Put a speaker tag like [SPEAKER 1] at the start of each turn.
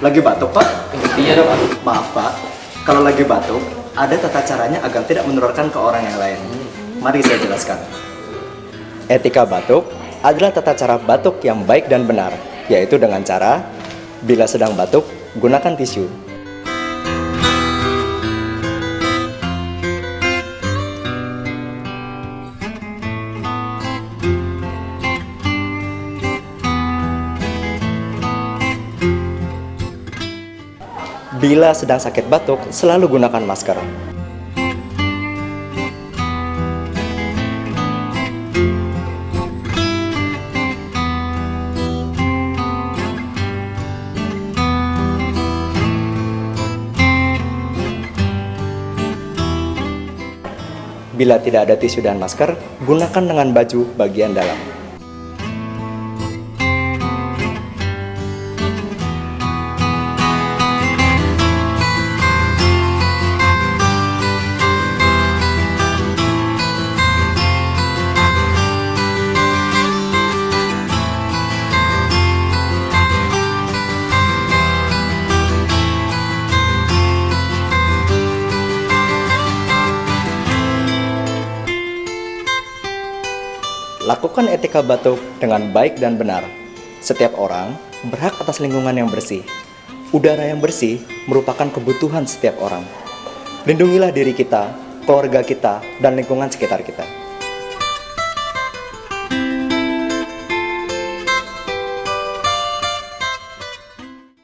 [SPEAKER 1] Lagi batuk, Pak?
[SPEAKER 2] Iya dong, Pak.
[SPEAKER 1] Maaf, Pak. Kalau lagi batuk, ada tata caranya agar tidak menularkan ke orang yang lain. Mari saya jelaskan. Etika batuk adalah tata cara batuk yang baik dan benar, yaitu dengan cara bila sedang batuk, gunakan tisu. Bila sedang sakit batuk, selalu gunakan masker. Bila tidak ada tisu dan masker, gunakan dengan baju bagian dalam. Lakukan etika batuk dengan baik dan benar. Setiap orang berhak atas lingkungan yang bersih. Udara yang bersih merupakan kebutuhan setiap orang. Lindungilah diri kita, keluarga kita, dan lingkungan sekitar kita.